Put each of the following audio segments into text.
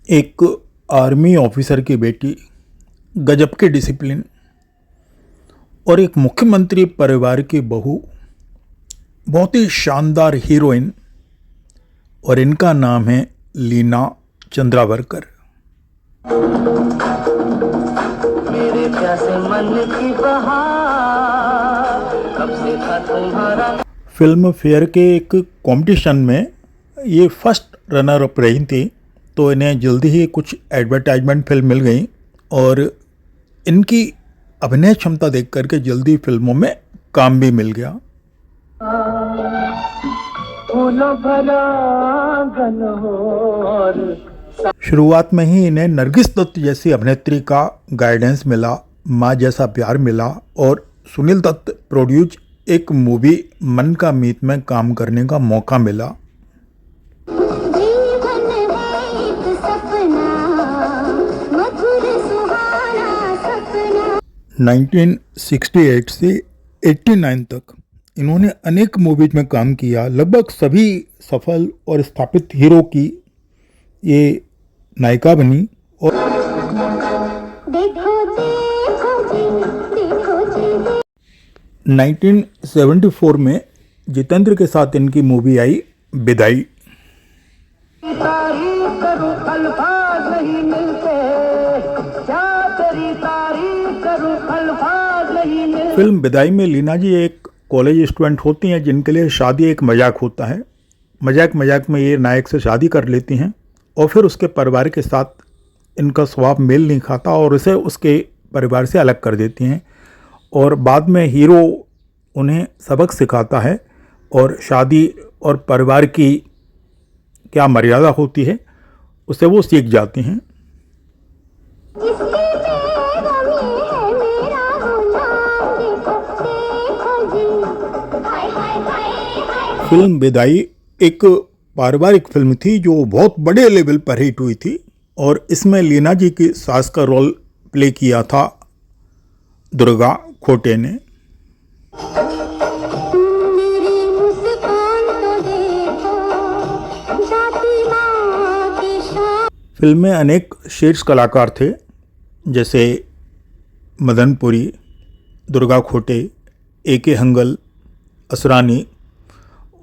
एक army officer की बेटी, गजब के डिसिप्लिन, और एक मुख्यमंत्री परिवार की बहू, बहुत ही शानदार हीरोइन, और इनका नाम है लीना चंद्रावरकर। मेरे प्यासे मन की बहार, कब से था तुम्हारा। फिल्म फेयर के एक कंपटीशन में ये फर्स्ट रनर अप रही थी, तो इन्हें जल्दी ही कुछ एडवर्टाइजमेंट फिल्म मिल गई और इनकी अभिनय क्षमता देख करके जल्दी फिल्मों में काम भी मिल गया। शुरुआत में ही इन्हें नरगिस दत्त जैसी अभिनेत्री का गाइडेंस मिला, माँ जैसा प्यार मिला और सुनील दत्त प्रोड्यूस एक मूवी मन का मीत में काम करने का मौका मिला। 1968 से 89 तक इन्होंने अनेक मूवीज में काम किया। लगभग सभी सफल और स्थापित हीरो की ये नायिका बनी और 1974 में जितेंद्र के साथ इनकी मूवी आई बिदाई। फिल्म बिदाई में लीना जी एक कॉलेज स्टूडेंट होती हैं जिनके लिए शादी एक मजाक होता है। मजाक में ये नायक से शादी कर लेती हैं और फिर उसके परिवार के साथ इनका स्वभाव मेल नहीं खाता और उसे उसके परिवार से अलग कर देती हैं और बाद में हीरो उन्हें सबक सिखाता है और शादी और परिवार की क्या मर्यादा होती है उसे वो सीख जाती हैं। फिल्म बिदाई एक पारिवारिक फिल्म थी जो बहुत बड़े लेवल पर हिट हुई थी और इसमें लीना जी की सास का रोल प्ले किया था दुर्गा खोटे ने। फिल्म में अनेक शीर्ष कलाकार थे जैसे मदनपुरी, दुर्गा खोटे, ए.के. हंगल, असरानी,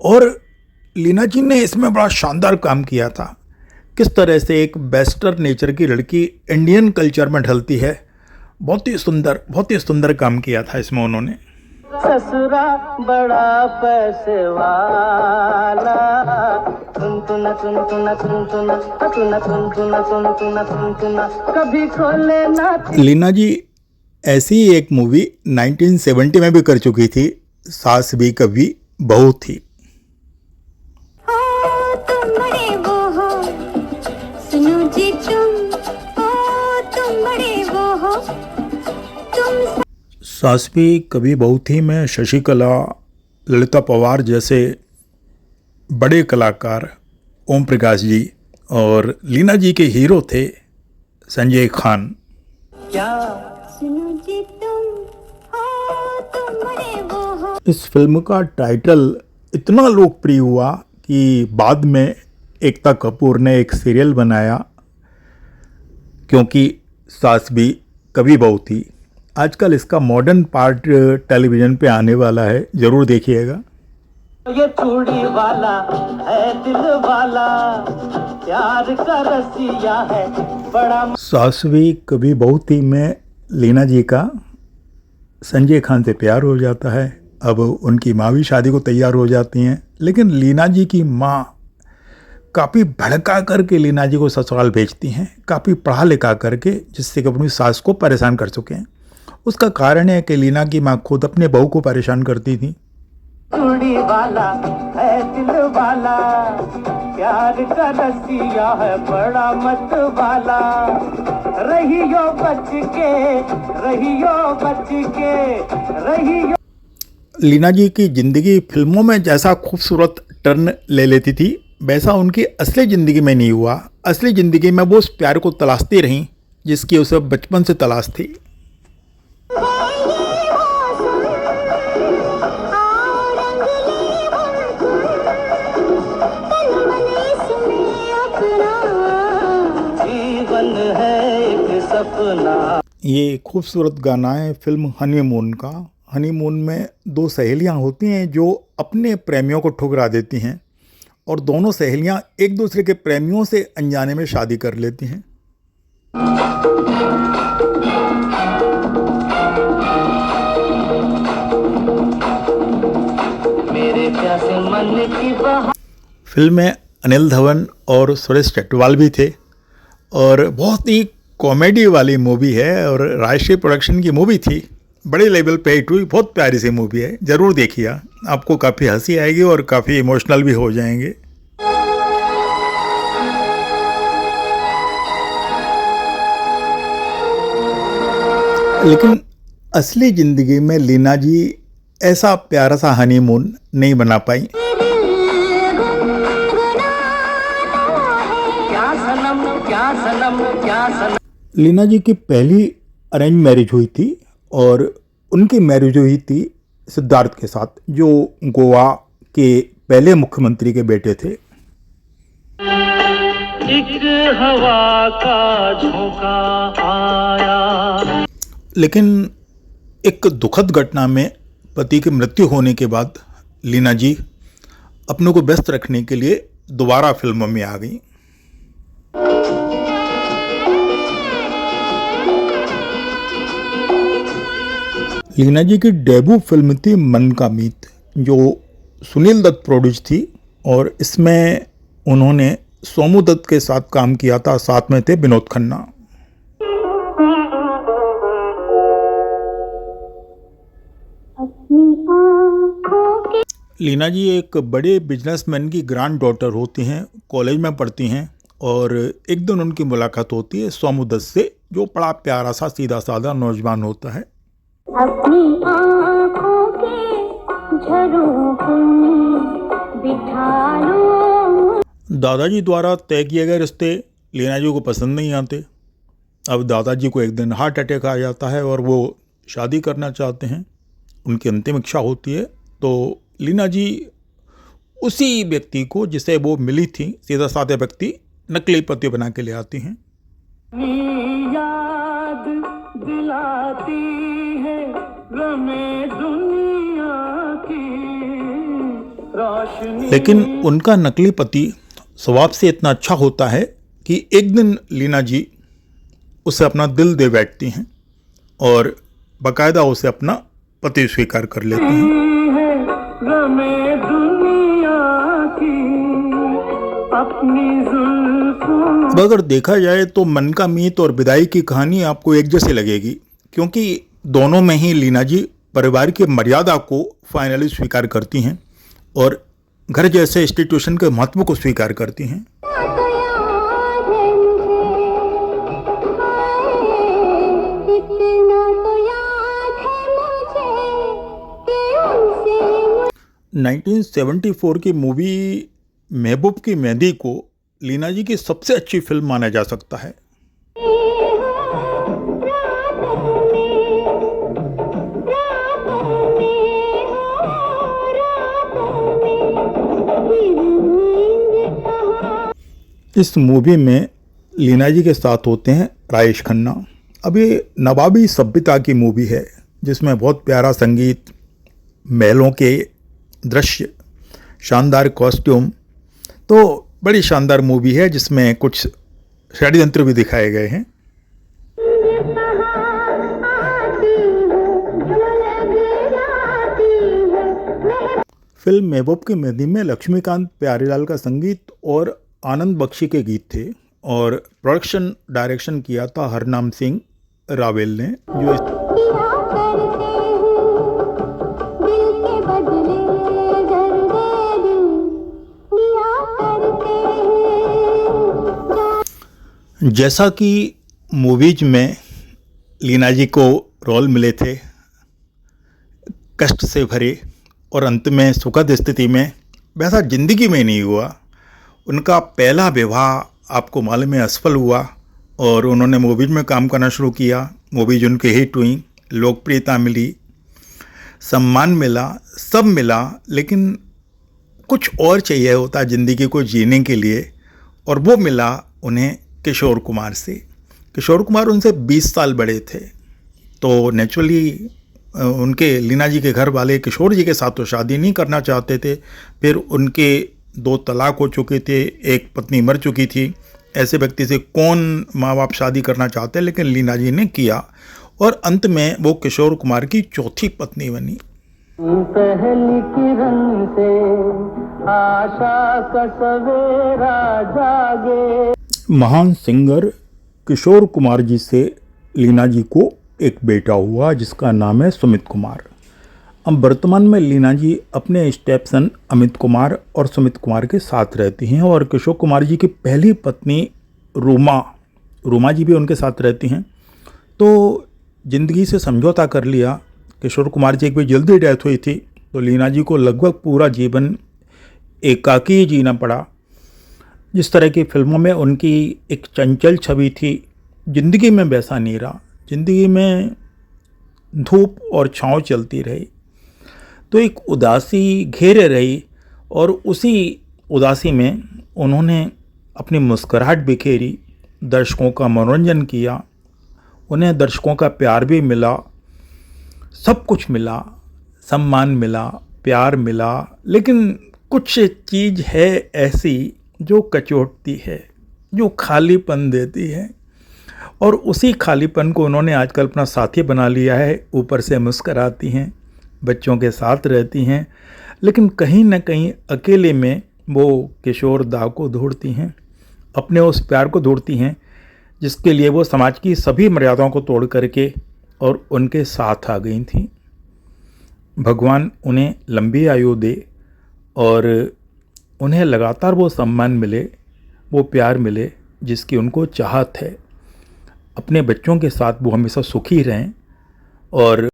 और लीना जी ने इसमें बड़ा शानदार काम किया था। किस तरह से एक वेस्टर्न नेचर की लड़की इंडियन कल्चर में ढलती है, बहुत ही सुंदर काम किया था इसमें उन्होंने। ससुरा बड़ा पैसे वाला, कभी खोले ना। लीना जी ऐसी एक मूवी 1970 में भी कर चुकी थी, सास भी कभी बहू थी। सास भी कभी बहू थी में शशिकला, ललिता पवार जैसे बड़े कलाकार, ओम प्रकाश जी, और लीना जी के हीरो थे संजय खान। इस फिल्म का टाइटल इतना लोकप्रिय हुआ कि बाद में एकता कपूर ने एक सीरियल बनाया क्योंकि सास भी कभी बहू थी। आजकल इसका मॉडर्न पार्ट टेलीविज़न पे आने वाला है, ज़रूर देखिएगा। ये चूड़ी वाला है दिल वाला, प्यार का रसिया है बड़ा। सास भी कभी बहू थी में लीना जी का संजय खान से प्यार हो जाता है। अब उनकी माँ भी शादी को तैयार हो जाती हैं, लेकिन लीना जी की माँ काफ़ी भड़का करके लीना जी को ससुराल भेजती हैं, काफ़ी पढ़ा लिखा करके, जिससे कि अपनी सास को परेशान कर चुके हैं। उसका कारण है कि लीना की माँ खुद अपने बहू को परेशान करती थी। चूड़ी वाला है दिल वाला, प्यार का रसिया है बड़ा मत वाला, रहियो बच के। लीना जी की जिंदगी फिल्मों में जैसा खूबसूरत टर्न ले लेती थी वैसा उनकी असली ज़िंदगी में नहीं हुआ। असली ज़िंदगी में वो उस प्यार को तलाशती रहीं जिसकी उसे बचपन से तलाश थी। सपना। ये खूबसूरत गाना है फिल्म हनीमून का। हनीमून में दो सहेलियां होती हैं जो अपने प्रेमियों को ठुकरा देती हैं और दोनों सहेलियां एक दूसरे के प्रेमियों से अनजाने में शादी कर लेती हैं। मेरे प्यासे मन की बहार। फिल्म में अनिल धवन और सुरेश चटवाल भी थे और बहुत ही कॉमेडी वाली मूवी है और राजश्री प्रोडक्शन की मूवी थी। बड़े लेवल पे हिट हुई, बहुत प्यारी सी मूवी है, ज़रूर देखिए। आपको काफ़ी हंसी आएगी और काफ़ी इमोशनल भी हो जाएंगे। लेकिन असली ज़िंदगी में लीना जी ऐसा प्यारा सा हनीमून नहीं बना पाई। लीना जी की पहली अरेंज मैरिज हुई थी और उनकी मैरिज हुई थी सिद्धार्थ के साथ, जो गोवा के पहले मुख्यमंत्री के बेटे थे। एक हवा का झोंका आया। लेकिन एक दुखद घटना में पति की मृत्यु होने के बाद लीना जी अपने को व्यस्त रखने के लिए दोबारा फिल्मों में आ गई। लीना जी की डेब्यू फिल्म थी मन का मीत, जो सुनील दत्त प्रोड्यूस थी और इसमें उन्होंने सोमू दत्त के साथ काम किया था, साथ में थे विनोद खन्ना। लीना जी एक बड़े बिजनेसमैन की ग्रैंड डॉटर होती हैं, कॉलेज में पढ़ती हैं और एक दिन उनकी मुलाकात होती है सोमू दत्त से, जो बड़ा प्यारा सा सीधा साधा नौजवान होता है। अपनी आँखों के झरोखे में बिठा लो। दादाजी द्वारा तय किए गए रिश्ते लीना जी को पसंद नहीं आते। अब दादाजी को एक दिन हार्ट अटैक आ जाता है और वो शादी करना चाहते हैं, उनकी अंतिम इच्छा होती है। तो लीना जी उसी व्यक्ति को जिसे वो मिली थी, सीधा साधा व्यक्ति, नकली पति बना के ले आती हैं। याद दिलाती है गमे दुनिया की रोशनी। लेकिन उनका नकली पति स्वभाव से इतना अच्छा होता है कि एक दिन लीना जी उसे अपना दिल दे बैठती हैं और बाकायदा उसे अपना पति स्वीकार कर लेती हैं। गमे दुनिया की अपनी जुल्फों। अब अगर देखा जाए तो मन का मीत और विदाई की कहानी आपको एक जैसी लगेगी, क्योंकि दोनों में ही लीना जी परिवार की मर्यादा को फाइनली स्वीकार करती हैं और घर जैसे इंस्टीट्यूशन के महत्व को स्वीकार करती हैं। नाइनटीन 1974 की मूवी महबूब की मेहंदी को लीना जी की सबसे अच्छी फिल्म माना जा सकता है। इस मूवी में लीना जी के साथ होते हैं राजेश खन्ना। अब ये नवाबी सभ्यता की मूवी है जिसमें बहुत प्यारा संगीत, महलों के दृश्य, शानदार कॉस्ट्यूम, तो बड़ी शानदार मूवी है जिसमें कुछ षड्यंत्र भी दिखाए गए हैं। फिल्म महबूब की मेहंदी में लक्ष्मीकांत प्यारेलाल का संगीत और आनंद बख्शी के गीत थे और प्रोडक्शन डायरेक्शन किया था हरनाम सिंह रावेल ने, जो जैसा कि मूवीज में लीना जी को रोल मिले थे कष्ट से भरे और अंत में सुखद स्थिति में, वैसा जिंदगी में नहीं हुआ। उनका पहला विवाह आपको मालूम है असफल हुआ और उन्होंने मूवीज में काम करना शुरू किया। मूवीज उनके हिट हुई, लोकप्रियता मिली, सम्मान मिला, सब मिला, लेकिन कुछ और चाहिए होता ज़िंदगी को जीने के लिए और वो मिला उन्हें किशोर कुमार से। किशोर कुमार उनसे 20 साल बड़े थे, तो नेचुरली उनके लीना जी के घर वाले किशोर जी के साथ तो शादी नहीं करना चाहते थे। फिर उनके 2 तलाक हो चुके थे, एक पत्नी मर चुकी थी। ऐसे व्यक्ति से कौन माँ बाप शादी करना चाहते, लेकिन लीना जी ने किया और अंत में वो किशोर कुमार की चौथी पत्नी बनी। पहली किरण से आशा का सवेरा जागे। महान सिंगर किशोर कुमार जी से लीना जी को एक बेटा हुआ जिसका नाम है सुमित कुमार। अब वर्तमान में लीना जी अपने स्टेपसन अमित कुमार और सुमित कुमार के साथ रहती हैं और किशोर कुमार जी की पहली पत्नी रूमा जी भी उनके साथ रहती हैं। तो ज़िंदगी से समझौता कर लिया। किशोर कुमार जी की भी जल्दी डेथ हुई थी, तो लीना जी को लगभग पूरा जीवन एकाकी जीना पड़ा। जिस तरह की फिल्मों में उनकी एक चंचल छवि थी, ज़िंदगी में वैसा नहीं रहा। ज़िंदगी में धूप और छाँव चलती रही, तो एक उदासी घेरे रही और उसी उदासी में उन्होंने अपनी मुस्कुराहट बिखेरी, दर्शकों का मनोरंजन किया, उन्हें दर्शकों का प्यार भी मिला, सब कुछ मिला, सम्मान मिला, प्यार मिला, लेकिन कुछ चीज़ है ऐसी जो कचोटती है, जो खालीपन देती है। और उसी खालीपन को उन्होंने आजकल अपना साथी बना लिया है। ऊपर से मुस्कराती हैं, बच्चों के साथ रहती हैं, लेकिन कहीं ना कहीं अकेले में वो किशोर दा को ढूंढती हैं, अपने उस प्यार को ढूंढती हैं जिसके लिए वो समाज की सभी मर्यादाओं को तोड़ करके और उनके साथ आ गई थी। भगवान उन्हें लंबी आयु दे और उन्हें लगातार वो सम्मान मिले, वो प्यार मिले जिसकी उनको चाहत है। अपने बच्चों के साथ वो हमेशा सुखी रहें और